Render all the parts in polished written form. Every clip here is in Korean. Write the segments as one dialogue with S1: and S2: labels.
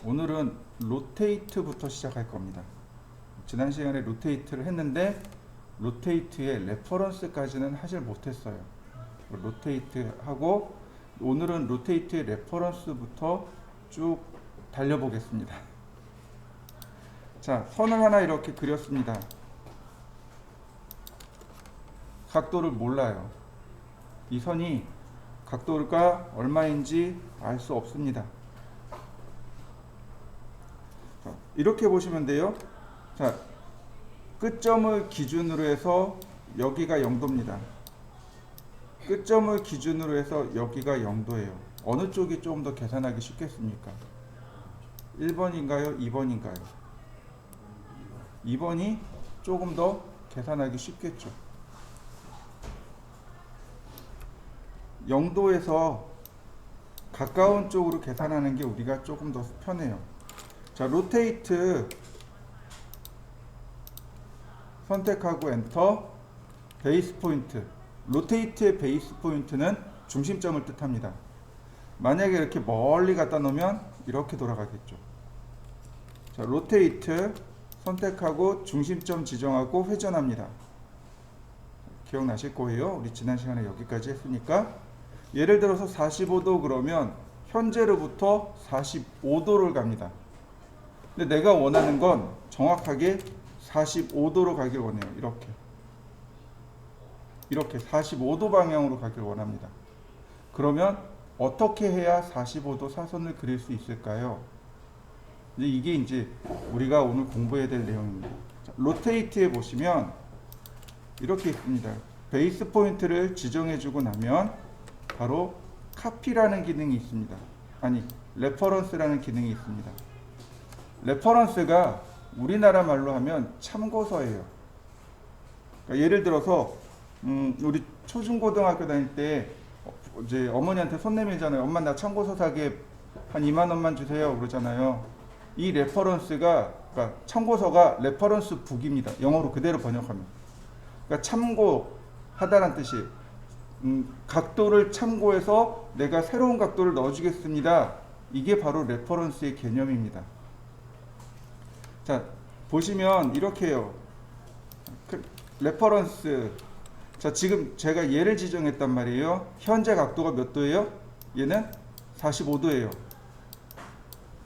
S1: 오늘은 로테이트부터 시작할 겁니다. 지난 시간에 로테이트를 했는데 로테이트의 레퍼런스까지는 하질 못했어요. 로테이트 하고 오늘은 로테이트의 레퍼런스부터 쭉 달려보겠습니다. 자, 선을 하나 이렇게 그렸습니다. 각도를 몰라요. 이 선이 각도가 얼마인지 알 수 없습니다. 자, 이렇게 보시면 돼요. 자, 끝점을 기준으로 해서 여기가 0도입니다. 끝점을 기준으로 해서 여기가 0도예요. 어느 쪽이 조금 더 계산하기 쉽겠습니까? 1번인가요? 2번인가요? 2번이 조금 더 계산하기 쉽겠죠. 0도에서 가까운 쪽으로 계산하는 게 우리가 조금 더 편해요. 자, 로테이트 선택하고 엔터. 베이스 포인트. 로테이트의 베이스 포인트는 중심점을 뜻합니다. 만약에 이렇게 멀리 갖다 놓으면 이렇게 돌아가겠죠. 자, 로테이트 선택하고 중심점 지정하고 회전합니다. 기억나실 거예요. 우리 지난 시간에 여기까지 했으니까. 예를 들어서 45도 그러면 현재로부터 45도를 갑니다. 근데 내가 원하는 건 정확하게 45도로 가길 원해요. 이렇게 45도 방향으로 가길 원합니다. 그러면 어떻게 해야 45도 사선을 그릴 수 있을까요? 이게 이제 우리가 오늘 공부해야 될 내용입니다. 자, 로테이트에 보시면 이렇게 있습니다. 베이스 포인트를 지정해주고 나면 바로 카피라는 기능이 있습니다. 아니, 레퍼런스라는 기능이 있습니다. 레퍼런스가 우리나라 말로 하면 참고서예요. 그러니까 예를 들어서 우리 초중고등학교 다닐 때 이제 어머니한테 손 내밀잖아요. 엄마 나 참고서 사게 한 2만 원만 주세요 그러잖아요. 이 레퍼런스가 그러니까 참고서가 레퍼런스 북입니다. 영어로 그대로 번역하면. 그러니까 참고하다란 뜻이 각도를 참고해서 내가 새로운 각도를 넣어주겠습니다. 이게 바로 레퍼런스의 개념입니다. 자, 보시면 이렇게 해요. 레퍼런스. 자, 지금 제가 얘를 지정했단 말이에요. 현재 각도가 몇 도예요? 얘는 45도예요.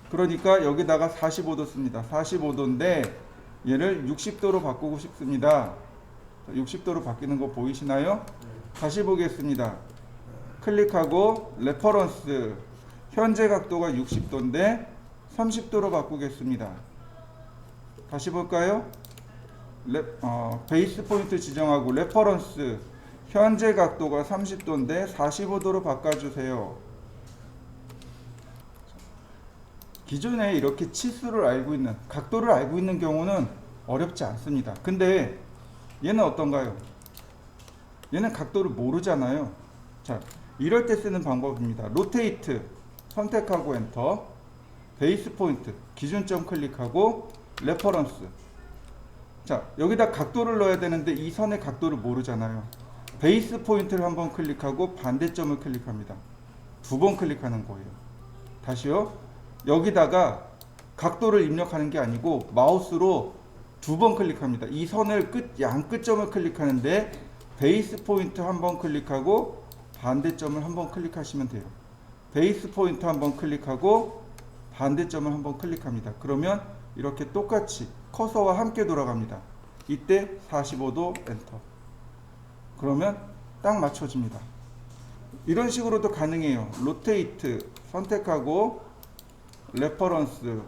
S1: 그러니까 여기다가 45도 씁니다. 45도인데 얘를 60도로 바꾸고 싶습니다. 60도로 바뀌는 거 보이시나요? 다시 보겠습니다. 클릭하고 레퍼런스. 현재 각도가 60도인데 30도로 바꾸겠습니다. 다시 볼까요? 베이스 포인트 지정하고 레퍼런스. 현재 각도가 30도인데 45도로 바꿔주세요. 기존에 이렇게 치수를 알고 있는, 각도를 알고 있는 경우는 어렵지 않습니다. 근데 얘는 어떤가요? 얘는 각도를 모르잖아요. 자, 이럴 때 쓰는 방법입니다. 로테이트 선택하고 엔터. 베이스 포인트 기준점 클릭하고 레퍼런스. 자, 여기다 각도를 넣어야 되는데 이 선의 각도를 모르잖아요. 베이스 포인트를 한번 클릭하고 반대점을 클릭합니다. 2번 클릭하는 거예요. 다시요. 여기다가 각도를 입력하는 게 아니고 마우스로 2번 클릭합니다. 이 선을 양 끝점을 클릭하는데 베이스 포인트 한번 클릭하고 반대점을 한번 클릭하시면 돼요. 베이스 포인트 한번 클릭하고 반대점을 한번 클릭합니다. 그러면 이렇게 똑같이 커서와 함께 돌아갑니다. 이때 45도 엔터. 그러면 딱 맞춰집니다. 이런 식으로도 가능해요. 로테이트 선택하고 레퍼런스,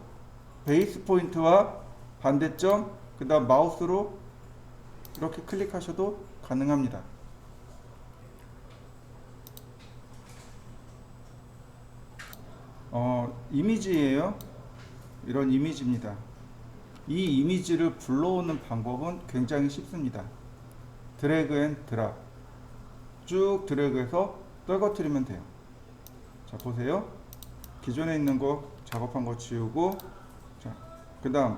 S1: 베이스 포인트와 반대점, 그 다음 마우스로 이렇게 클릭하셔도 가능합니다. 이미지예요. 이런 이미지입니다. 이 이미지를 불러오는 방법은 굉장히 쉽습니다. 드래그 앤 드랍. 쭉 드래그해서 떨궈뜨리면 돼요. 자, 보세요. 기존에 있는 거 작업한 거 지우고, 자, 그 다음,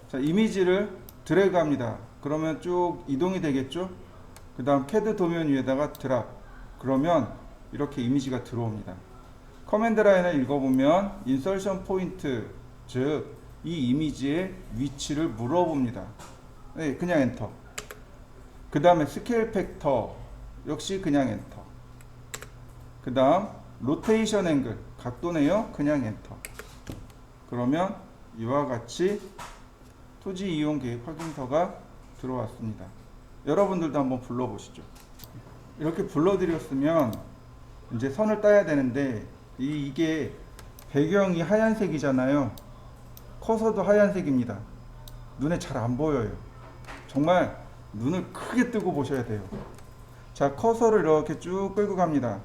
S1: 자, 이미지를 드래그 합니다. 그러면 쭉 이동이 되겠죠? 그 다음 캐드 도면 위에다가 드랍. 그러면 이렇게 이미지가 들어옵니다. 커맨드 라인을 읽어보면 인설션 포인트, 즉 이 이미지의 위치를 물어봅니다. 네, 그냥 엔터. 그 다음에 스케일 팩터 역시 그냥 엔터. 그 다음 로테이션 앵글 각도네요. 그냥 엔터. 그러면 이와 같이 토지 이용 계획 확인서가 들어왔습니다. 여러분들도 한번 불러보시죠. 이렇게 불러드렸으면 이제 선을 따야 되는데 이게 배경이 하얀색이잖아요. 커서도 하얀색입니다. 눈에 잘 안 보여요. 정말 눈을 크게 뜨고 보셔야 돼요. 자, 커서를 이렇게 쭉 끌고 갑니다.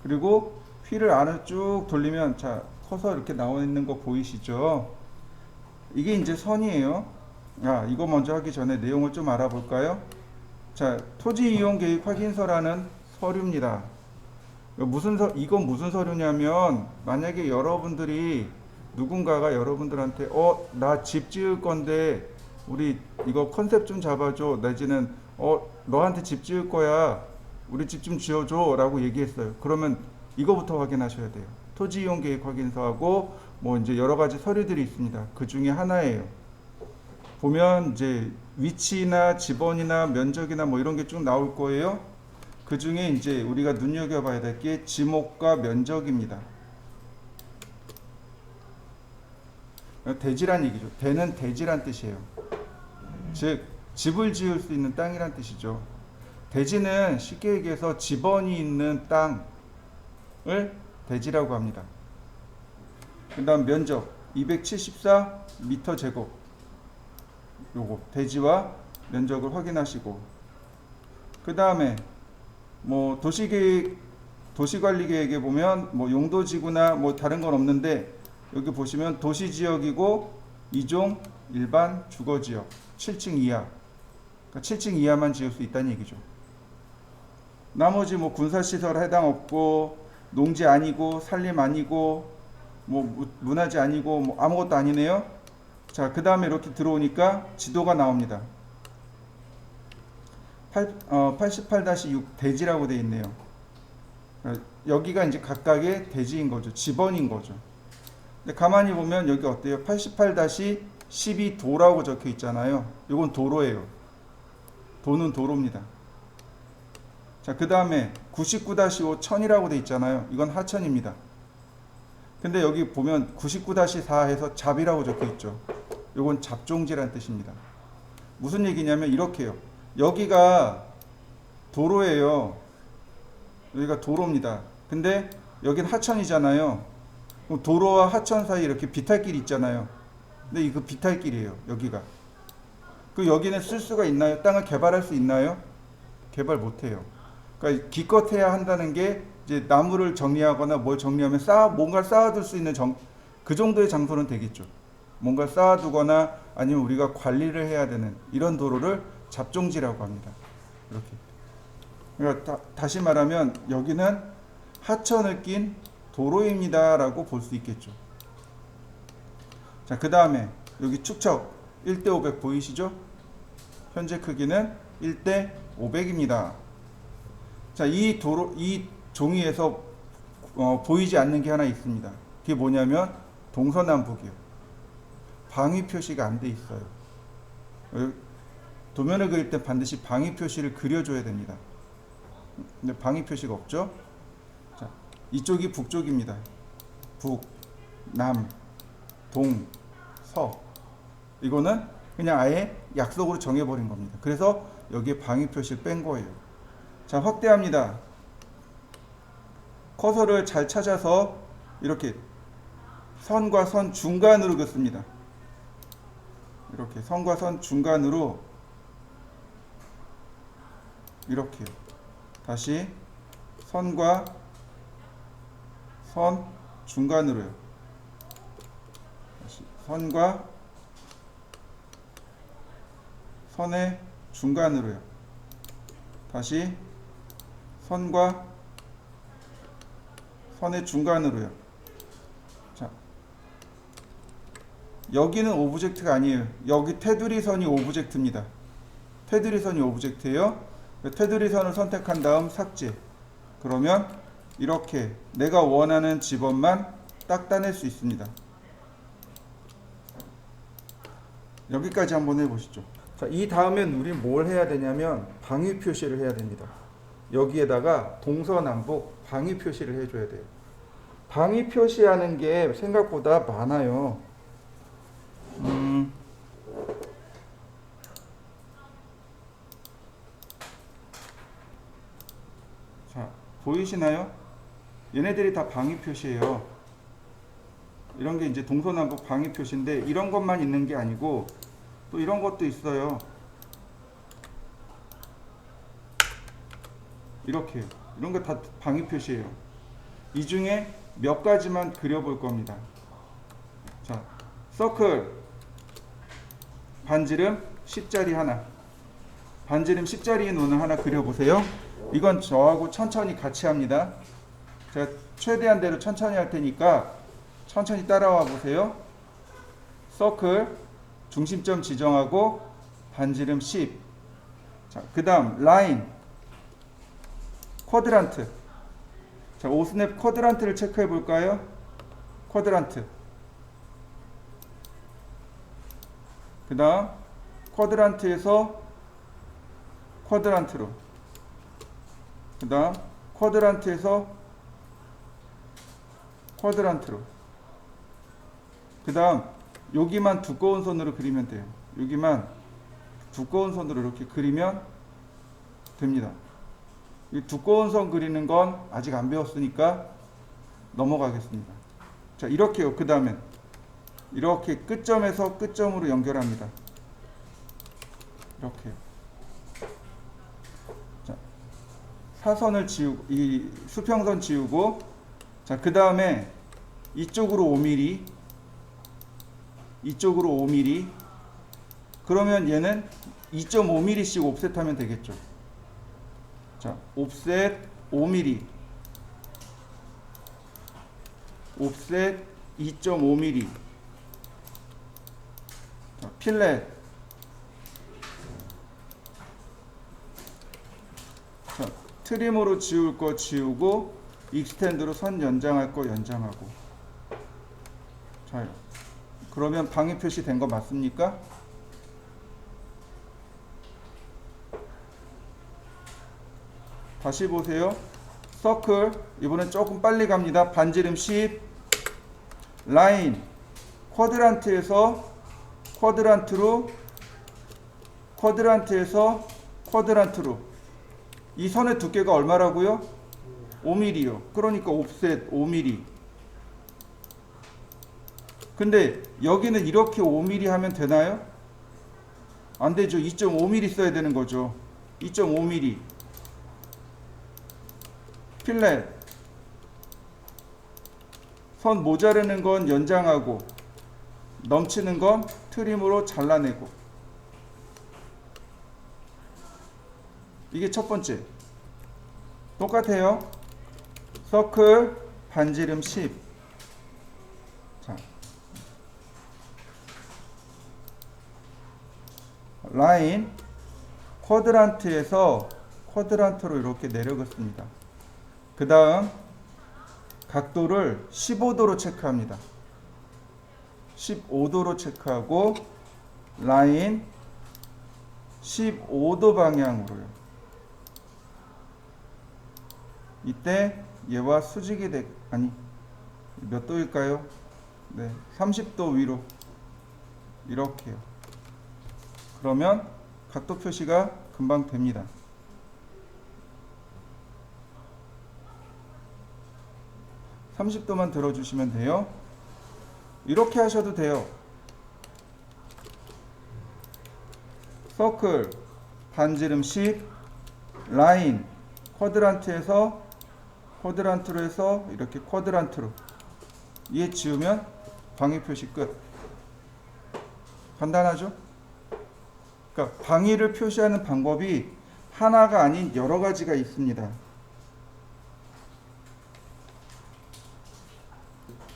S1: 그리고 휠을 안을 쭉 돌리면, 자, 커서 이렇게 나와 있는 거 보이시죠? 이게 이제 선이에요. 이거 먼저 하기 전에 내용을 좀 알아볼까요? 자, 토지 이용 계획 확인서라는 서류입니다. 이건 무슨 서류냐면, 만약에 여러분들이 누군가가 여러분들한테 나 집 지을 건데 우리 이거 컨셉 좀 잡아줘, 내지는 너한테 집 지을 거야, 우리 집 좀 지어줘 라고 얘기했어요. 그러면 이거부터 확인하셔야 돼요. 토지 이용 계획 확인서하고 뭐 이제 여러 가지 서류들이 있습니다. 그 중에 하나예요. 보면 이제 위치나 지번이나 면적이나 뭐 이런 게 쭉 나올 거예요. 그 중에 이제 우리가 눈여겨봐야 될 게 지목과 면적입니다. 대지란 얘기죠. 대는 대지란 뜻이에요. 즉 집을 지을 수 있는 땅이란 뜻이죠. 대지는 쉽게 얘기해서 지번이 있는 땅을 대지라고 합니다. 그 다음 면적 274m 제곱, 요거 대지와 면적을 확인하시고, 그 다음에 뭐 도시관리계획에 보면 뭐 용도지구나 뭐 다른 건 없는데, 여기 보시면 도시지역이고 2종 일반 주거지역 7층 이하, 그러니까 7층 이하만 지을 수 있다는 얘기죠. 나머지 뭐 군사시설 해당 없고, 농지 아니고, 산림 아니고, 뭐 문화재 아니고, 뭐 아무것도 아니네요. 자, 그 다음에 이렇게 들어오니까 지도가 나옵니다. 88-6 대지라고 되어 있네요. 여기가 이제 각각의 대지인 거죠. 지번인 거죠. 근데 가만히 보면 여기 어때요? 88-12 도라고 적혀 있잖아요. 이건 도로예요. 도는 도로입니다. 자, 그 다음에 99-5 천이라고 돼 있잖아요. 이건 하천입니다. 근데 여기 보면 99-4 해서 잡이라고 적혀 있죠. 이건 잡종지란 뜻입니다. 무슨 얘기냐면 이렇게요. 여기가 도로예요. 여기가 도로입니다. 근데 여긴 하천이잖아요. 도로와 하천 사이 이렇게 비탈길이 있잖아요. 근데 이거 비탈길이에요. 여기가. 그 여기는 쓸 수가 있나요? 땅을 개발할 수 있나요? 개발 못해요. 그러니까 기껏해야 한다는 게 이제 나무를 정리하거나 뭘 정리하면 뭔가를 쌓아둘 수 있는 그 정도의 장소는 되겠죠. 뭔가 쌓아두거나 아니면 우리가 관리를 해야 되는 이런 도로를 잡종지라고 합니다. 이렇게. 그러니까 다시 말하면 여기는 하천을 낀 도로입니다 라고 볼 수 있겠죠. 자, 그 다음에 여기 축척 1:500 보이시죠? 현재 크기는 1:500입니다. 자, 이 종이에서 보이지 않는 게 하나 있습니다. 그게 뭐냐면 동서남북이요. 방위 표시가 안 돼 있어요. 도면을 그릴 때 반드시 방위 표시를 그려줘야 됩니다. 근데 방위 표시가 없죠? 자, 이쪽이 북쪽입니다. 북, 남, 동, 서. 이거는 그냥 아예 약속으로 정해버린 겁니다. 그래서 여기에 방위 표시를 뺀 거예요. 자, 확대합니다. 커서를 잘 찾아서 이렇게 선과 선 중간으로 긋습니다. 이렇게 선과 선 중간으로 이렇게요. 다시 선과 선 중간으로요. 다시 선과 선의 중간으로요. 다시 선과 선의 중간으로요. 자, 여기는 오브젝트가 아니에요. 여기 테두리 선이 오브젝트입니다. 테두리 선이 오브젝트예요. 테두리 선을 선택한 다음 삭제. 그러면 이렇게 내가 원하는 집업만 딱 따낼 수 있습니다. 여기까지 한번 해보시죠. 자, 이 다음엔 우리 뭘 해야 되냐면 방위 표시를 해야 됩니다. 여기에다가 동서남북 방위 표시를 해줘야 돼요. 방위 표시하는 게 생각보다 많아요. 자, 보이시나요? 얘네들이 다 방위 표시예요. 이런 게 이제 동서남북 방위 표시인데 이런 것만 있는 게 아니고 또 이런 것도 있어요. 이렇게요. 이런 거 다 방위 표시예요. 이 중에 몇 가지만 그려볼 겁니다. 자, 서클 반지름 10자리 하나, 반지름 10자리의 논을 하나 그려보세요. 이건 저하고 천천히 같이 합니다. 제가 최대한 대로 천천히 할 테니까 천천히 따라와 보세요. 서클 중심점 지정하고 반지름 10. 자, 그 다음 라인 쿼드란트. 자, 오스냅 쿼드란트를 체크해 볼까요? 쿼드란트. 그 다음 쿼드란트에서 쿼드란트로. 그 다음 쿼드란트에서 쿼드란트로. 그 다음 여기만 두꺼운 선으로 그리면 돼요. 여기만 두꺼운 선으로 이렇게 그리면 됩니다. 이 두꺼운 선 그리는 건 아직 안 배웠으니까 넘어가겠습니다. 자, 이렇게요. 그 다음에 이렇게 끝점에서 끝점으로 연결합니다. 이렇게요. 자, 사선을 지우고 이 수평선 지우고, 자, 그 다음에 이쪽으로 5mm, 이쪽으로 5mm. 그러면 얘는 2.5mm씩 옵셋하면 되겠죠. 자, 옵셋 5mm, 옵셋 2.5mm. 자, 필렛. 자, 트림으로 지울 거 지우고 익스텐드로 선 연장할 거 연장하고. 자, 그러면 방위 표시 된 거 맞습니까? 다시 보세요. 서클 이번엔 조금 빨리 갑니다. 반지름 10, 라인 쿼드란트에서 쿼드란트로, 쿼드란트에서 쿼드란트로. 이 선의 두께가 얼마라고요? 5mm요. 그러니까 옵셋 5mm. 근데 여기는 이렇게 5mm 하면 되나요? 안 되죠. 2.5mm 써야 되는 거죠. 2.5mm. 필렛. 선 모자르는 건 연장하고 넘치는 건 트림으로 잘라내고. 이게 첫 번째. 똑같아요. 서클 반지름 10. 자, 라인 쿼드란트에서 쿼드란트로 이렇게 내려갔습니다. 그 다음 각도를 15도로 체크합니다. 15도로 체크하고 라인 15도 방향으로요. 이때 얘와 수직이 아니 몇 도일까요? 네, 30도 위로 이렇게요. 그러면 각도 표시가 금방 됩니다. 30도만 들어주시면 돼요. 이렇게 하셔도 돼요. 서클 반지름 10, 라인 쿼드란트에서 쿼드란트로 해서 이렇게 쿼드란트로 얘 지우면 방위 표시 끝. 간단하죠? 그러니까 방위를 표시하는 방법이 하나가 아닌 여러 가지가 있습니다.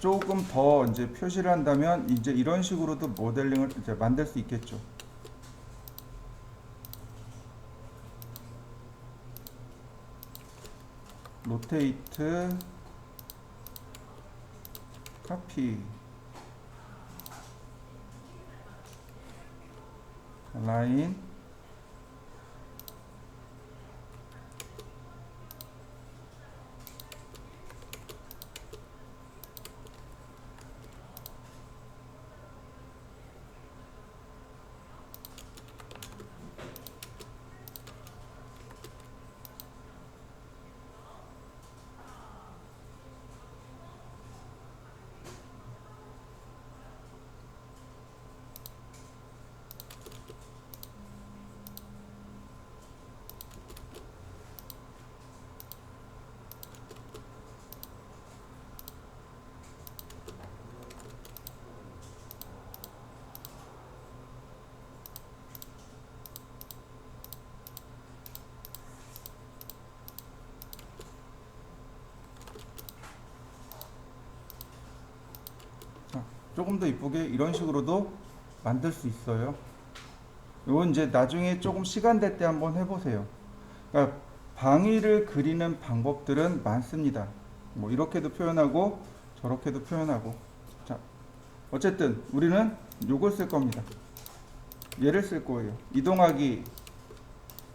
S1: 조금 더 이제 표시를 한다면 이제 이런 식으로도 모델링을 이제 만들 수 있겠죠. 로테이트 카피 라인 조금 더 이쁘게 이런 식으로도 만들 수 있어요. 이건 이제 나중에 조금 시간 될 때 한번 해보세요. 그러니까 방위를 그리는 방법들은 많습니다. 뭐 이렇게도 표현하고 저렇게도 표현하고. 자, 어쨌든 우리는 요걸 쓸 겁니다. 얘를 쓸 거예요. 이동하기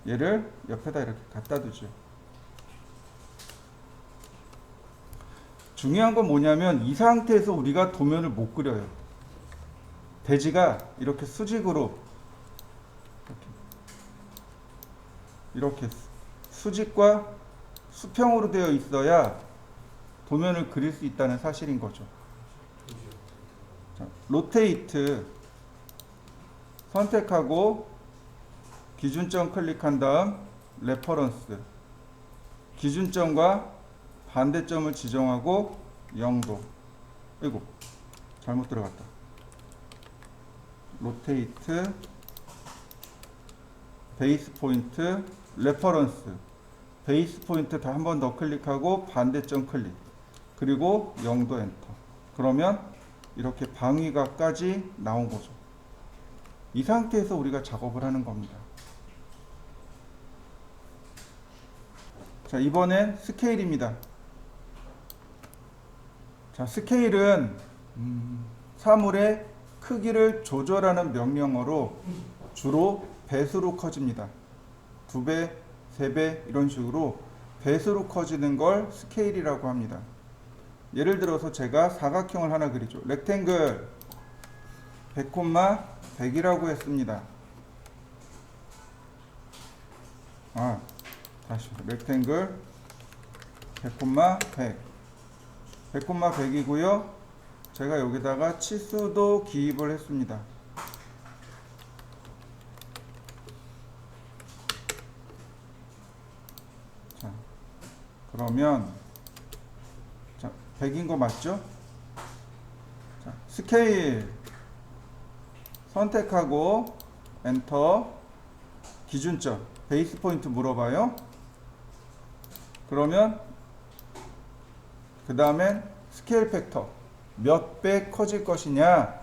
S1: 얘를 옆에다 이렇게 갖다 두죠. 중요한 건 뭐냐면 이 상태에서 우리가 도면을 못 그려요. 대지가 이렇게 수직으로 이렇게 수직과 수평으로 되어 있어야 도면을 그릴 수 있다는 사실인 거죠. 자, 로테이트 선택하고 기준점 클릭한 다음 레퍼런스 기준점과 반대점을 지정하고 0도. 아이고 잘못 들어갔다. 로테이트 베이스 포인트 레퍼런스 베이스 포인트 다 한 번 더 클릭하고 반대점 클릭 그리고 0도 엔터. 그러면 이렇게 방위각까지 나온 거죠. 이 상태에서 우리가 작업을 하는 겁니다. 자, 이번엔 스케일입니다. 자, 스케일은 사물의 크기를 조절하는 명령어로 주로 배수로 커집니다. 2배, 3배 이런 식으로 배수로 커지는 걸 스케일이라고 합니다. 예를 들어서 제가 사각형을 하나 그리죠. 렉탱글 100, 100이라고 했습니다. 다시 렉탱글 100, 100 100, 100이고요. 제가 여기다가 치수도 기입을 했습니다. 자, 그러면 자, 100인 거 맞죠? 자, 스케일 선택하고 엔터 기준점 베이스 포인트 물어봐요. 그러면 그 다음엔 스케일 팩터 몇 배 커질 것이냐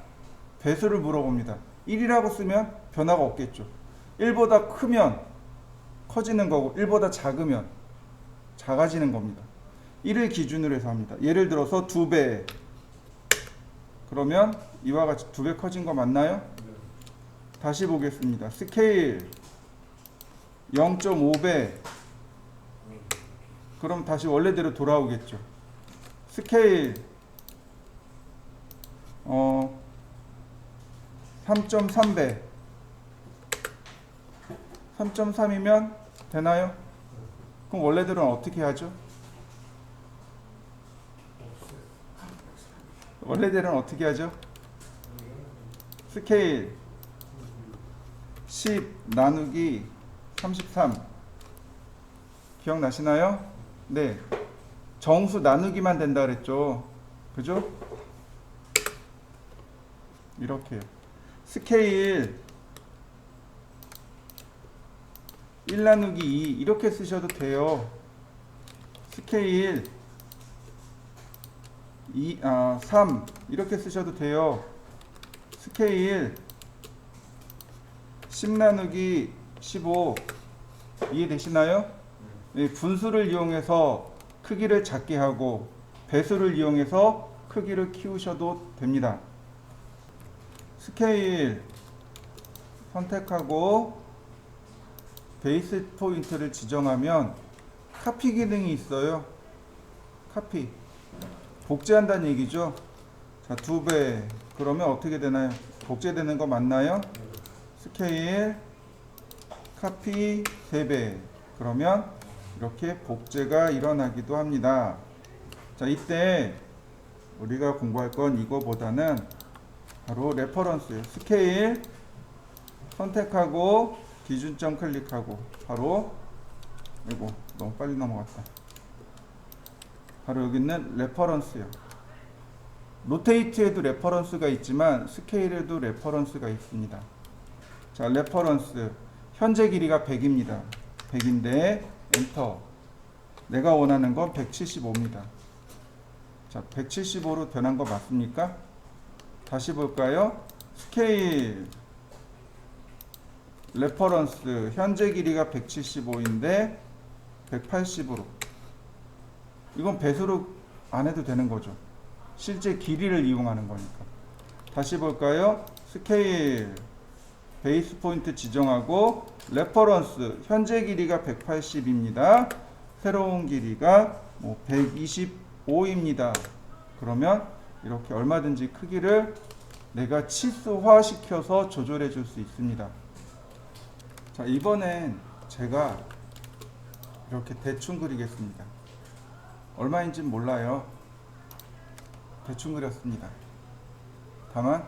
S1: 배수를 물어봅니다. 1이라고 쓰면 변화가 없겠죠. 1보다 크면 커지는 거고 1보다 작으면 작아지는 겁니다. 1을 기준으로 해서 합니다. 예를 들어서 2배 그러면 이와 같이 2배 커진 거 맞나요? 다시 보겠습니다. 스케일 0.5배 그럼 다시 원래대로 돌아오겠죠. 스케일 3.3배 3.3이면 되나요? 그럼 원래대로는 어떻게 하죠? 원래대로는 어떻게 하죠? 스케일 10 나누기 33 기억나시나요? 네, 정수 나누기만 된다 그랬죠. 그죠? 이렇게요. 스케일 1 나누기 2 이렇게 쓰셔도 돼요. 스케일 3 이렇게 쓰셔도 돼요. 스케일 10 나누기 15 이해되시나요? 네, 분수를 이용해서 크기를 작게 하고 배수를 이용해서 크기를 키우셔도 됩니다. 스케일 선택하고 베이스 포인트를 지정하면 카피 기능이 있어요. 카피. 복제한다는 얘기죠. 자, 2배. 그러면 어떻게 되나요? 복제되는 거 맞나요? 스케일 카피 3배. 그러면 이렇게 복제가 일어나기도 합니다. 자, 이때 우리가 공부할 건 이거보다는 바로 레퍼런스예요. 스케일 선택하고 기준점 클릭하고 바로 이거 너무 빨리 넘어갔다. 바로 여기 있는 레퍼런스요. 로테이트에도 레퍼런스가 있지만 스케일에도 레퍼런스가 있습니다. 자, 레퍼런스 현재 길이가 100입니다. 100인데 엔터. 내가 원하는 건 175입니다. 자, 175로 변한 거 맞습니까? 다시 볼까요? 스케일 레퍼런스 현재 길이가 175인데 180으로. 이건 배수로 안 해도 되는 거죠. 실제 길이를 이용하는 거니까. 다시 볼까요? 스케일 베이스 포인트 지정하고 레퍼런스 현재 길이가 180입니다. 새로운 길이가 125입니다. 그러면 이렇게 얼마든지 크기를 내가 치수화 시켜서 조절해 줄 수 있습니다. 자, 이번엔 제가 이렇게 대충 그리겠습니다. 얼마인지 몰라요. 대충 그렸습니다. 다만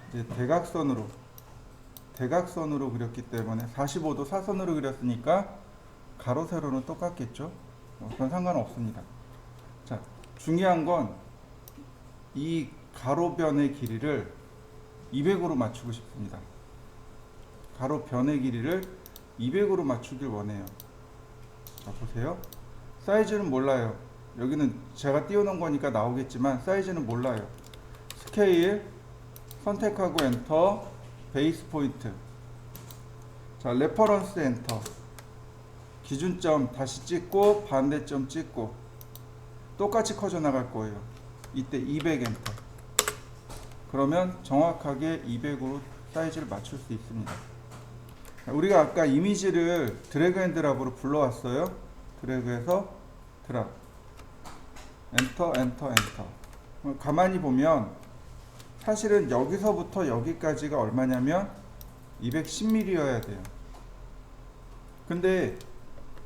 S1: 이제 대각선으로 그렸기 때문에 45도 사선으로 그렸으니까 가로 세로는 똑같겠죠. 그건 상관없습니다. 자, 중요한 건 이 가로변의 길이를 200으로 맞추고 싶습니다. 가로변의 길이를 200으로 맞추길 원해요. 자, 보세요. 사이즈는 몰라요. 여기는 제가 띄워놓은 거니까 나오겠지만 사이즈는 몰라요. 스케일 선택하고 엔터. 베이스 포인트. 자, 레퍼런스 엔터. 기준점 다시 찍고 반대점 찍고 똑같이 커져 나갈 거예요. 이때 200 엔터. 그러면 정확하게 200으로 사이즈를 맞출 수 있습니다. 자, 우리가 아까 이미지를 드래그 앤 드랍으로 불러왔어요. 드래그해서 드랍. 엔터 엔터 엔터. 가만히 보면 사실은 여기서부터 여기까지가 얼마냐면 210mm여야 돼요. 근데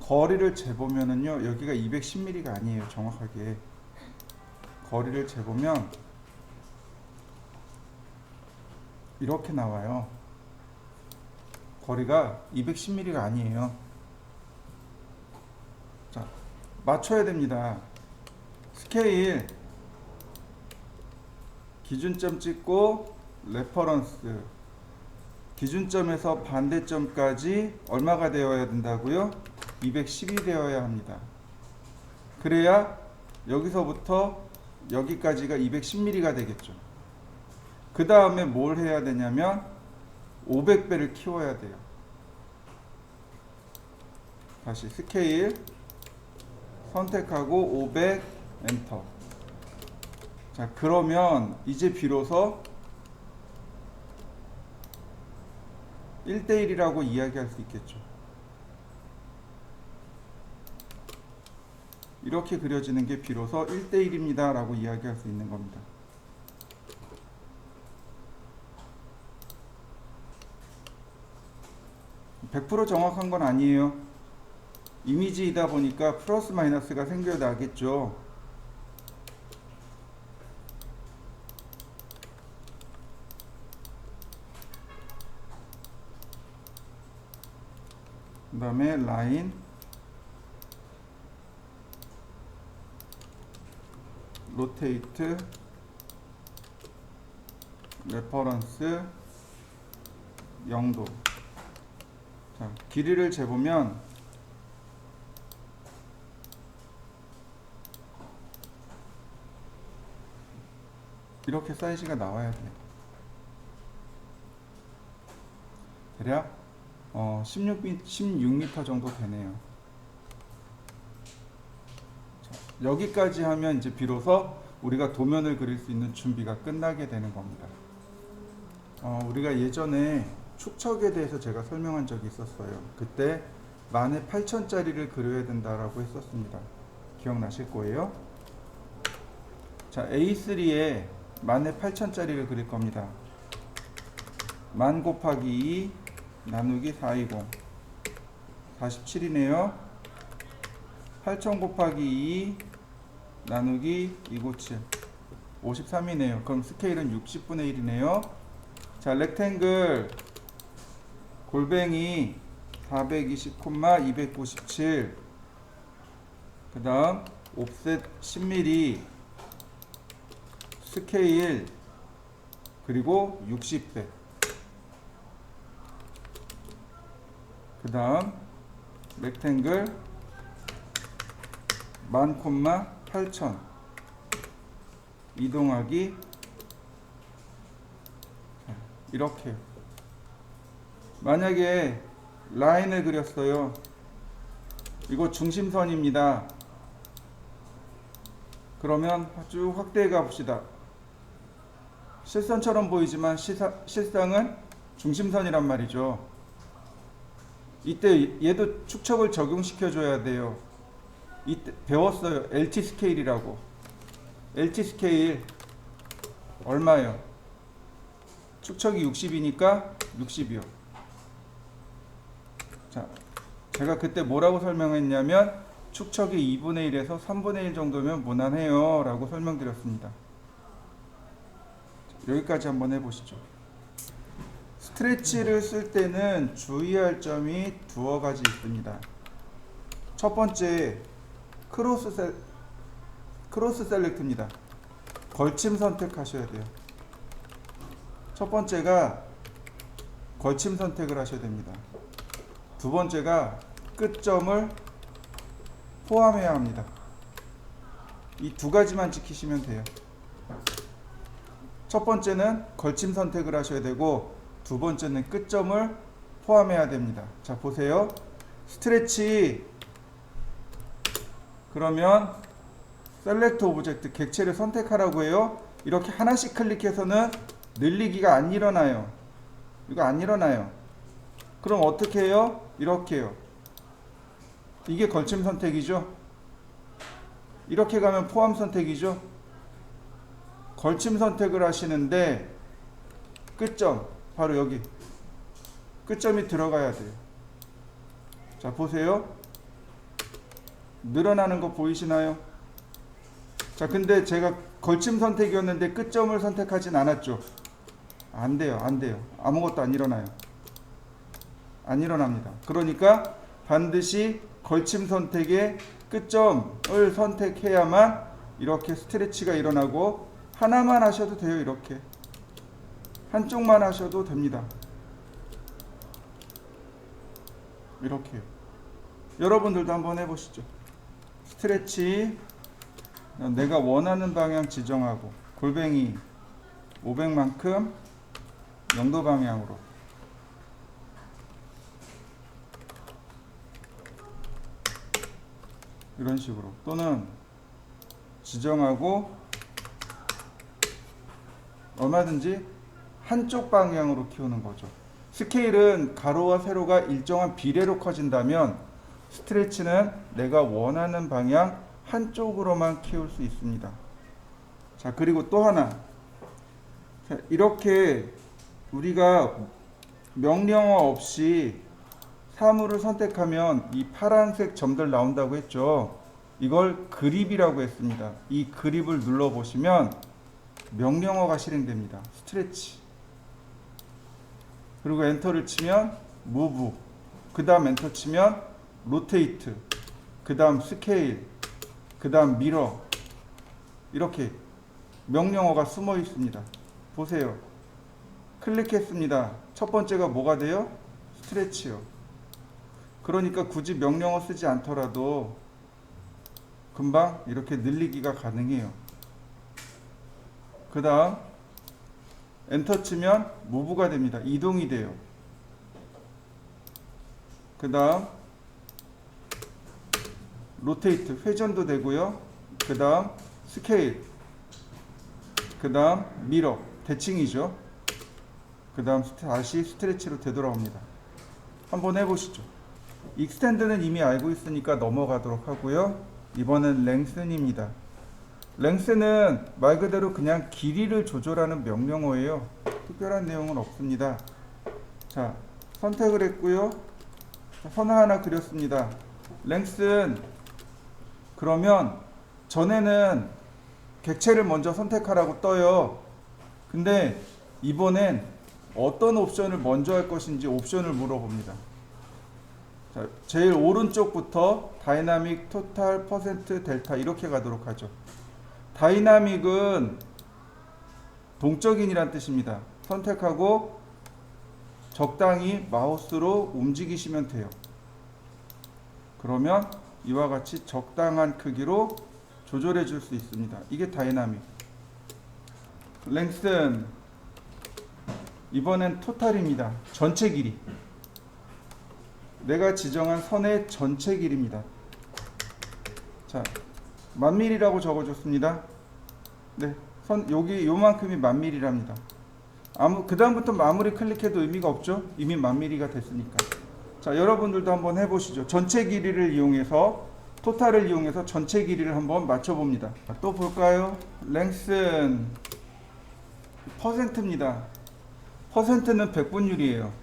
S1: 거리를 재보면은요, 여기가 210mm가 아니에요. 정확하게 거리를 재보면 이렇게 나와요. 거리가 210mm가 아니에요. 자, 맞춰야 됩니다. 스케일 기준점 찍고 레퍼런스 기준점에서 반대점까지 얼마가 되어야 된다고요? 210이 되어야 합니다. 그래야 여기서부터 여기까지가 210mm가 되겠죠. 그 다음에 뭘 해야 되냐면 500배를 키워야 돼요. 다시 스케일 선택하고 500 엔터. 자, 그러면 이제 비로소 1대1이라고 이야기할 수 있겠죠. 이렇게 그려지는 게 비로소 1대1입니다 라고 이야기할 수 있는 겁니다. (100% 정확한 건 아니에요. 이미지이다 보니까 플러스 마이너스가 생겨나겠죠. 그 다음에 라인 로테이트 레퍼런스 0도. 자, 길이를 재보면 이렇게 사이즈가 나와야 돼요. 대략 16m 정도 되네요. 자, 여기까지 하면 이제 비로소 우리가 도면을 그릴 수 있는 준비가 끝나게 되는 겁니다. 우리가 예전에 축척에 대해서 제가 설명한 적이 있었어요. 그때 18,000짜리를 그려야 된다라고 했었습니다. 기억나실 거예요. 자, A3에 18,000짜리를 그릴 겁니다. 1000 곱하기 2 나누기 420 47이네요. 8000 곱하기 2 나누기 297 53이네요. 그럼 스케일은 60분의 1이네요. 자, 렉탱글 골뱅이 420, 297. 그 다음 옵셋 10mm, 스케일 그리고 60배. 그 다음 렉탱글 10,000,8,000 이동하기 이렇게. 만약에 라인을 그렸어요. 이거 중심선입니다. 그러면 쭉 확대해 가봅시다. 실선처럼 보이지만 실상은 중심선이란 말이죠. 이때 얘도 축척을 적용시켜 줘야 돼요. 이때 배웠어요. LT 스케일이라고. LT 스케일 얼마예요? 축척이 60이니까 60이요. 자, 제가 그때 뭐라고 설명했냐면 축척이 2분의 1에서 3분의 1 정도면 무난해요 라고 설명드렸습니다. 여기까지 한번 해보시죠. 스트레치를 쓸 때는 주의할 점이 두어 가지 있습니다. 첫 번째, 크로스 셀렉트입니다. 걸침 선택하셔야 돼요. 첫 번째가 걸침 선택을 하셔야 됩니다. 두 번째가 끝점을 포함해야 합니다. 이 두 가지만 지키시면 돼요. 첫 번째는 걸침 선택을 하셔야 되고, 두 번째는 끝점을 포함해야 됩니다. 자, 보세요. 스트레치. 그러면 셀렉트 오브젝트 객체를 선택하라고 해요. 이렇게 하나씩 클릭해서는 늘리기가 안 일어나요. 이거 안 일어나요. 그럼 어떻게 해요? 이렇게 해요. 이게 걸침 선택이죠. 이렇게 가면 포함 선택이죠. 걸침 선택을 하시는데 끝점, 바로 여기 끝점이 들어가야 돼요. 자, 보세요. 늘어나는 거 보이시나요? 자, 근데 제가 걸침 선택이었는데 끝점을 선택하진 않았죠. 안 돼요. 안 돼요. 아무것도 안 일어나요. 안 일어납니다. 그러니까 반드시 걸침 선택에 끝점을 선택해야만 이렇게 스트레치가 일어나고, 하나만 하셔도 돼요. 이렇게 한쪽만 하셔도 됩니다. 이렇게. 여러분들도 한번 해보시죠. 스트레치, 내가 원하는 방향 지정하고 골뱅이 500만큼 0도 방향으로. 이런 식으로. 또는 지정하고 얼마든지 한쪽 방향으로 키우는 거죠. 스케일은 가로와 세로가 일정한 비례로 커진다면, 스트레치는 내가 원하는 방향 한쪽으로만 키울 수 있습니다. 자, 그리고 또 하나. 자, 이렇게 우리가 명령어 없이 사물을 선택하면 이 파란색 점들 나온다고 했죠. 이걸 그립이라고 했습니다. 이 그립을 눌러 보시면 명령어가 실행됩니다. 스트레치. 그리고 엔터를 치면 무브, 그 다음 엔터 치면 로테이트, 그 다음 스케일, 그 다음 미러. 이렇게 명령어가 숨어 있습니다. 보세요. 클릭했습니다. 첫 번째가 뭐가 돼요? 스트레치요. 그러니까 굳이 명령어 쓰지 않더라도 금방 이렇게 늘리기가 가능해요. 그 다음 엔터 치면 무브가 됩니다. 이동이 돼요. 그 다음 로테이트, 회전도 되고요. 그 다음 스케일, 그 다음 미러, 대칭이죠. 그 다음 다시 스트레치로 되돌아옵니다. 한번 해보시죠. 익스텐드는 이미 알고 있으니까 넘어가도록 하고요. 이번엔 랭슨입니다. 랭스는 말 그대로 그냥 길이를 조절하는 명령어예요. 특별한 내용은 없습니다. 자, 선택을 했고요. 선을 하나 그렸습니다. 랭스는 그러면 전에는 객체를 먼저 선택하라고 떠요. 근데 이번엔 어떤 옵션을 먼저 할 것인지 옵션을 물어봅니다. 자, 제일 오른쪽부터 다이나믹, 토탈, 퍼센트, 델타 이렇게 가도록 하죠. 다이나믹은 동적인이란 뜻입니다. 선택하고 적당히 마우스로 움직이시면 돼요. 그러면 이와 같이 적당한 크기로 조절해 줄 수 있습니다. 이게 다이나믹. 랭슨, 이번엔 토탈입니다. 전체 길이. 내가 지정한 선의 전체 길이입니다. 자, 1000mm라고 적어줬습니다. 네, 선 여기 요만큼이 1000mm랍니다. 그 다음부터 아무리 클릭해도 의미가 없죠. 이미 1000mm가 됐으니까. 자, 여러분들도 한번 해보시죠. 전체 길이를 이용해서, 토탈을 이용해서 전체 길이를 한번 맞춰봅니다. 또 볼까요? 랭슨 퍼센트입니다. 퍼센트는 백분율이에요.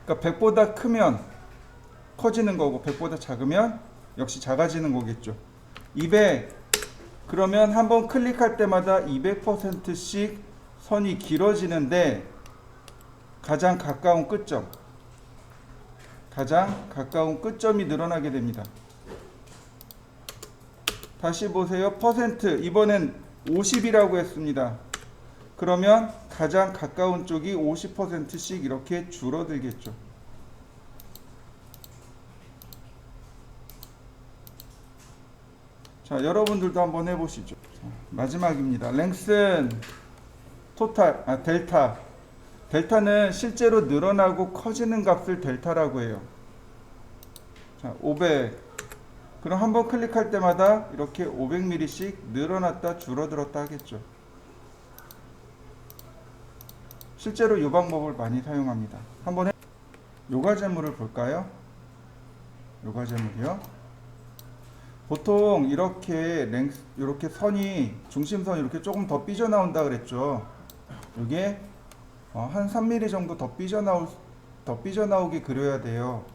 S1: 그러니까 100보다 크면 커지는 거고 100보다 작으면 역시 작아지는 거겠죠. 200, 그러면 한번 클릭할 때마다 200%씩 선이 길어지는데 가장 가까운 끝점이 늘어나게 됩니다. 다시 보세요. 퍼센트, 이번엔 50이라고 했습니다. 그러면 가장 가까운 쪽이 50%씩 이렇게 줄어들겠죠. 자, 여러분들도 한번 해보시죠. 자, 마지막입니다. 랭슨, 토탈, 델타. 델타는 실제로 늘어나고 커지는 값을 델타라고 해요. 자, 500. 그럼 한번 클릭할 때마다 이렇게 500mm씩 늘어났다 줄어들었다 하겠죠. 실제로 이 방법을 많이 사용합니다. 한번 요가재물을 볼까요? 요가재물이요. 보통 이렇게 선이, 중심선이 이렇게 조금 더 삐져나온다 그랬죠. 이게 한 3mm 정도 더 삐져나오게 그려야 돼요.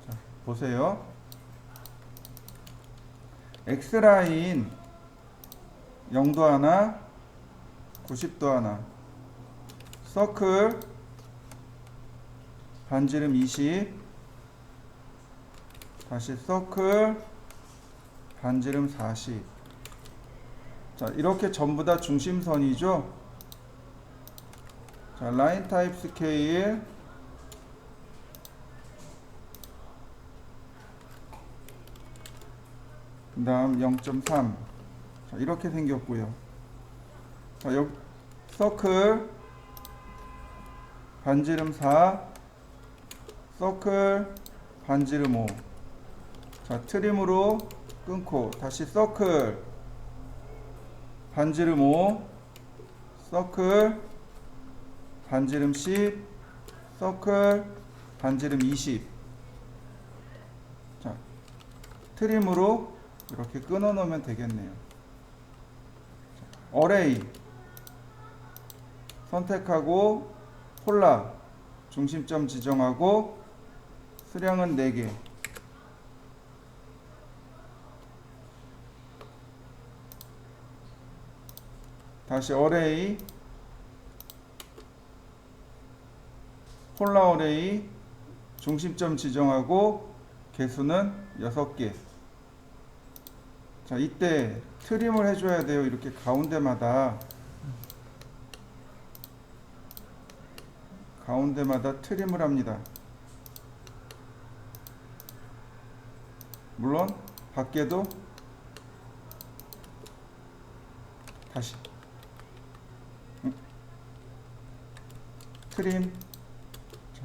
S1: 자, 보세요. X라인 0도 하나, 90도 하나, 서클 반지름 20, 다시 서클 반지름 40. 자, 이렇게 전부 다 중심선이죠. 자, 라인 타입 스케일, 그 다음 0.3. 자, 이렇게 생겼고요. 자, 여기 서클 반지름 4, 서클 반지름 5. 자, 트림으로 끊고 다시 서클 반지름 5, 서클 반지름 10, 서클 반지름 20. 자, 트림으로 이렇게 끊어 놓으면 되겠네요. 어레이 선택하고 폴라 중심점 지정하고 수량은 4개. 다시 어레이, 폴라 어레이 중심점 지정하고 개수는 6개. 자, 이때 트림을 해줘야 돼요. 이렇게 가운데마다 트림을 합니다. 물론 밖에도 다시 트림. 자,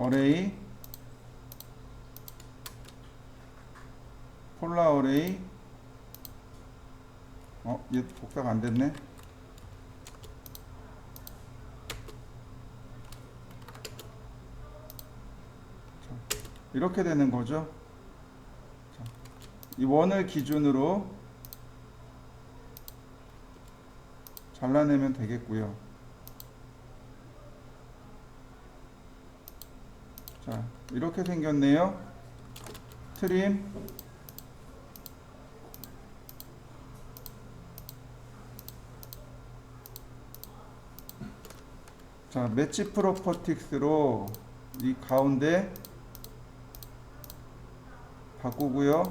S1: 어레이, 폴라 어레이. 얘 복사가 안 됐네. 이렇게 되는 거죠. 이 원을 기준으로 잘라내면 되겠고요. 자, 이렇게 생겼네요. 트림. 자, 매치 프로퍼틱스로 이 가운데 바꾸고요.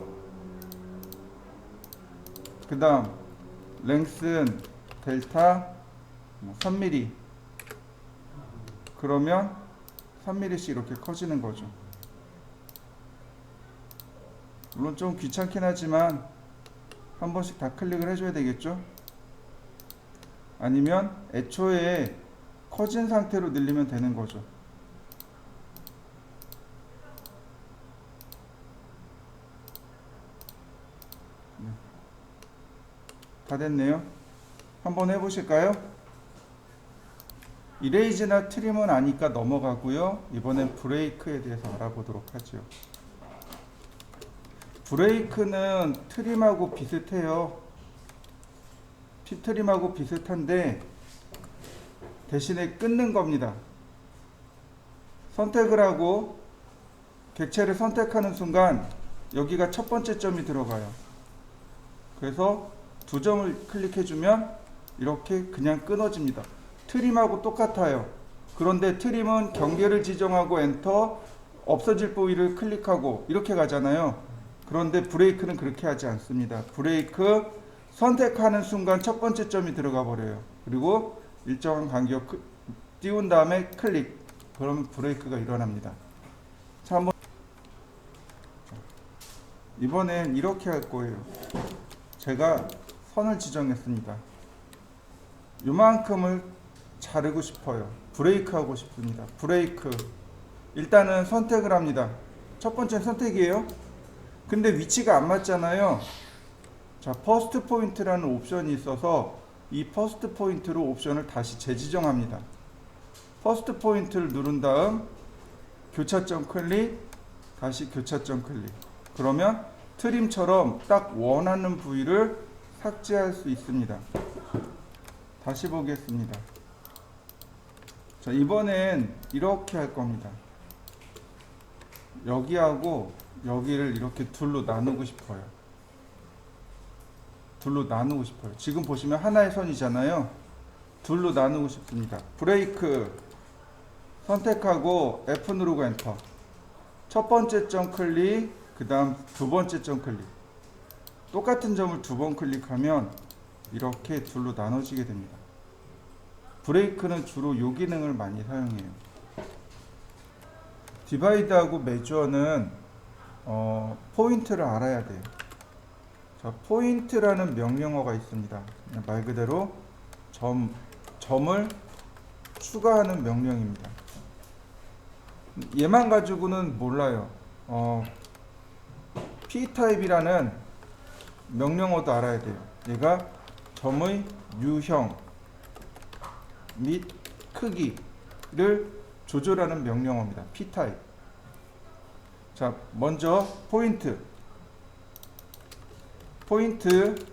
S1: 그 다음 랭스는 델타 3mm. 그러면 3mm씩 이렇게 커지는 거죠. 물론 좀 귀찮긴 하지만 한 번씩 다 클릭을 해줘야 되겠죠. 아니면 애초에 커진 상태로 늘리면 되는 거죠. 다 됐네요. 한번 해보실까요? 이레이즈나 트림은 아니까 넘어가고요. 이번엔 브레이크에 대해서 알아보도록 하죠. 브레이크는 트림하고 비슷해요. 트림하고 비슷한데 대신에 끊는 겁니다. 선택을 하고 객체를 선택하는 순간 여기가 첫 번째 점이 들어가요. 그래서 두 점을 클릭해주면 이렇게 그냥 끊어집니다. 트림하고 똑같아요. 그런데 트림은 경계를 지정하고 엔터, 없어질 부위를 클릭하고 이렇게 가잖아요. 그런데 브레이크는 그렇게 하지 않습니다. 브레이크 선택하는 순간 첫 번째 점이 들어가 버려요. 그리고 일정한 간격 띄운 다음에 클릭. 그러면 브레이크가 일어납니다. 자, 한번 이번엔 이렇게 할 거예요. 제가 선을 지정했습니다. 요만큼을 자르고 싶어요. 브레이크 하고 싶습니다. 브레이크. 일단은 선택을 합니다. 첫 번째는 선택이에요. 근데 위치가 안 맞잖아요. 자, 퍼스트 포인트라는 옵션이 있어서 이 퍼스트 포인트로 옵션을 다시 재지정합니다. 퍼스트 포인트를 누른 다음 교차점 클릭, 다시 교차점 클릭. 그러면 트림처럼 딱 원하는 부위를 삭제할 수 있습니다. 다시 보겠습니다. 자, 이번엔 이렇게 할 겁니다. 여기하고 여기를 이렇게 둘로 나누고 싶어요. 둘로 나누고 싶어요. 지금 보시면 하나의 선이잖아요. 둘로 나누고 싶습니다. 브레이크 선택하고 F 누르고 엔터. 첫 번째 점 클릭, 그 다음 두 번째 점 클릭. 똑같은 점을 두 번 클릭하면 이렇게 둘로 나눠지게 됩니다. 브레이크는 주로 이 기능을 많이 사용해요. 디바이드하고 메저는 포인트를 알아야 돼요. 자, 포인트라는 명령어가 있습니다. 말 그대로 점을 추가하는 명령입니다. 얘만 가지고는 몰라요. P타입이라는 명령어도 알아야 돼요. 얘가 점의 유형 및 크기를 조절하는 명령어입니다. P타입. 자, 먼저 포인트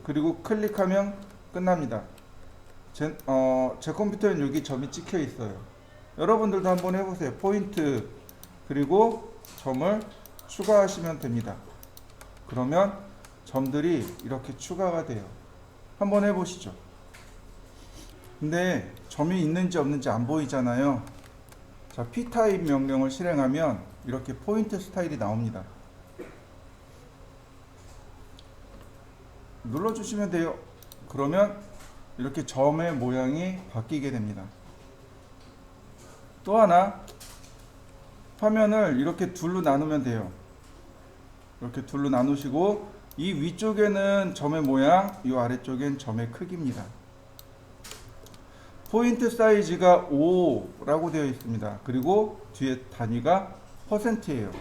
S1: 그리고 클릭하면 끝납니다. 제 컴퓨터엔 여기 점이 찍혀 있어요. 여러분들도 한번 해보세요. 포인트 그리고 점을 추가하시면 됩니다. 그러면 점들이 이렇게 추가가 돼요. 한번 해보시죠. 근데 점이 있는지 없는지 안 보이잖아요. 자, P타입 명령을 실행하면 이렇게 포인트 스타일이 나옵니다. 눌러주시면 돼요. 그러면 이렇게 점의 모양이 바뀌게 됩니다. 또 하나, 화면을 이렇게 둘로 나누면 돼요. 이렇게 둘로 나누시고 이 위쪽에는 점의 모양, 이 아래쪽엔 점의 크기입니다. 포인트 사이즈가 5라고 되어 있습니다. 그리고 뒤에 단위가 %예요.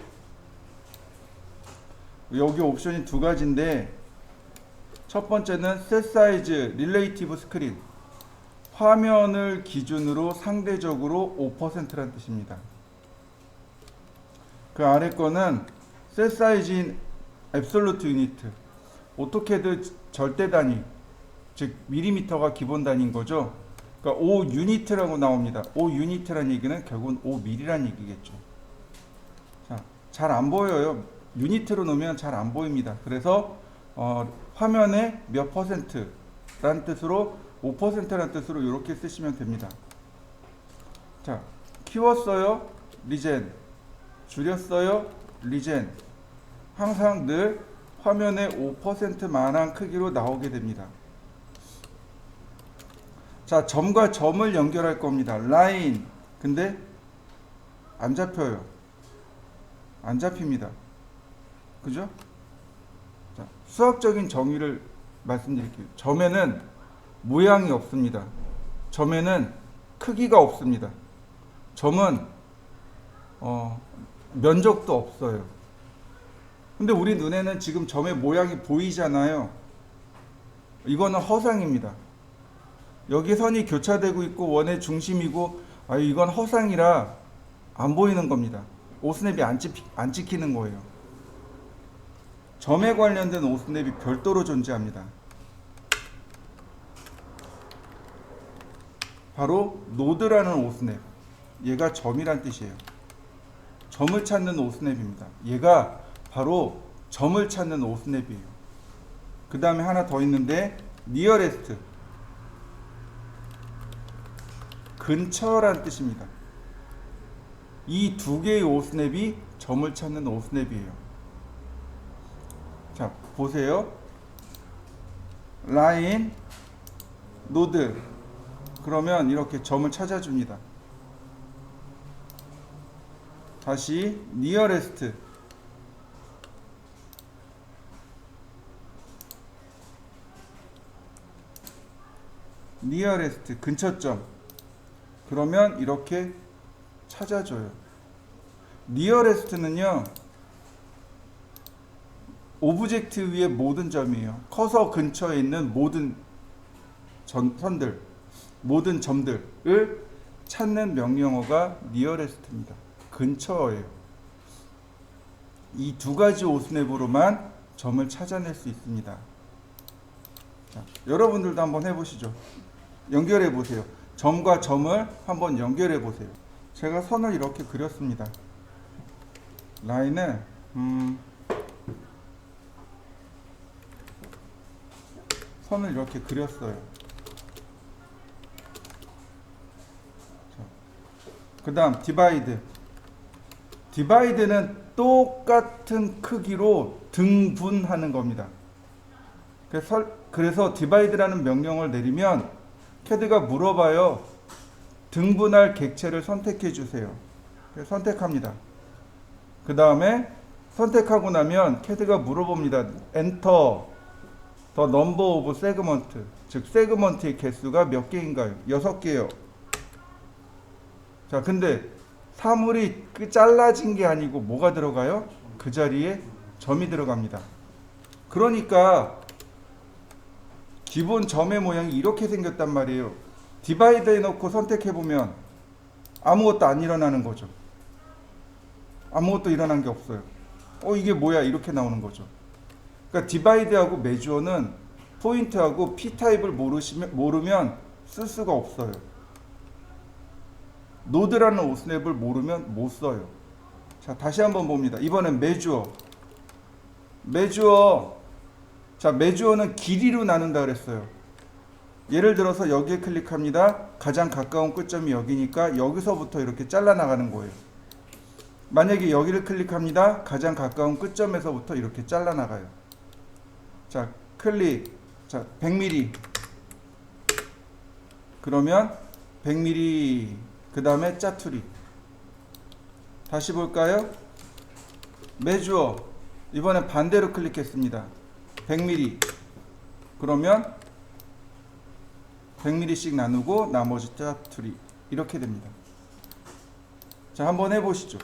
S1: 여기 옵션이 두 가지인데, 첫 번째는 셋 사이즈 릴레이티브 스크린, 화면을 기준으로 상대적으로 5%란 뜻입니다. 그 아래 거는 셋 사이즈인 앱솔루트 유니트, 오토캐드 절대 단위, 즉 밀리미터가 기본 단위인 거죠. 그러니까 5 유니트라고 나옵니다. 5 유니트란 얘기는 결국은 5 밀리란 얘기겠죠. 자, 잘 안 보여요. 유니트로 놓으면 잘 안 보입니다. 그래서 화면에 몇 %라는 뜻으로 5%라는 뜻으로 이렇게 쓰시면 됩니다. 자, 키웠어요, 리젠. 줄였어요, 리젠. 항상 늘 화면에 5%만한 크기로 나오게 됩니다. 자, 점과 점을 연결할 겁니다. 라인. 근데 안 잡혀요. 안 잡힙니다. 그죠? 자, 수학적인 정의를 말씀드릴게요. 점에는 모양이 없습니다. 점에는 크기가 없습니다. 점은 면적도 없어요. 근데 우리 눈에는 지금 점의 모양이 보이잖아요. 이거는 허상입니다. 여기 선이 교차되고 있고 원의 중심이고, 이건 허상이라 안 보이는 겁니다. 오스냅이 안 찍히는 거예요. 점에 관련된 오스냅이 별도로 존재합니다. 바로 노드라는 오스냅, 얘가 점이란 뜻이에요. 점을 찾는 오스냅입니다. 얘가 바로 점을 찾는 오스냅이에요. 그 다음에 하나 더 있는데, 니어레스트, 근처란 뜻입니다. 이 두 개의 오스냅이 점을 찾는 오스냅이에요. 자, 보세요. 라인, 노드. 그러면 이렇게 점을 찾아줍니다. 다시 니어레스트, 니어레스트, 근처점. 그러면 이렇게 찾아줘요. 니어레스트는요, 오브젝트 위의 모든 점이에요. 커서 근처에 있는 모든 선들, 모든 점들을 찾는 명령어가 니어레스트입니다. 근처예요. 이 두 가지 오스냅으로만 점을 찾아낼 수 있습니다. 자, 여러분들도 한번 해보시죠. 연결해 보세요. 점과 점을 한번 연결해 보세요. 제가 선을 이렇게 그렸습니다. 라인을 선을 이렇게 그렸어요. 그 다음 디바이드. 디바이드는 똑같은 크기로 등분하는 겁니다. 그래서 디바이드라는 명령을 내리면 캐드가 물어봐요. 등분할 객체를 선택해 주세요. 선택합니다. 그 다음에 선택하고 나면 캐드가 물어봅니다. 엔터 더 넘버 오브 세그먼트, 즉 세그먼트의 개수가 몇 개인가요? 6개요. 자, 근데 사물이 잘라진 게 아니고 뭐가 들어가요? 그 자리에 점이 들어갑니다. 그러니까 기본 점의 모양이 이렇게 생겼단 말이에요. 디바이드 해놓고 선택해보면 아무것도 안 일어나는 거죠. 아무것도 일어난 게 없어요. 이게 뭐야? 이렇게 나오는 거죠. 그러니까 디바이드하고 메주어는 포인트하고 P타입을 모르면 쓸 수가 없어요. 노드라는 오스냅을 모르면 못 써요. 자, 다시 한번 봅니다. 이번엔 메주어. 자, 메주어는 길이로 나눈다 그랬어요. 예를 들어서 여기에 클릭합니다. 가장 가까운 끝점이 여기니까 여기서부터 이렇게 잘라나가는 거예요. 만약에 여기를 클릭합니다. 가장 가까운 끝점에서부터 이렇게 잘라나가요. 자, 클릭. 자, 100mm. 그러면 100mm. 그 다음에 짜투리. 다시 볼까요? 메주어. 이번엔 반대로 클릭했습니다. 100mm. 그러면 100mm씩 나누고 나머지 짜투리 이렇게 됩니다. 자, 한번 해보시죠.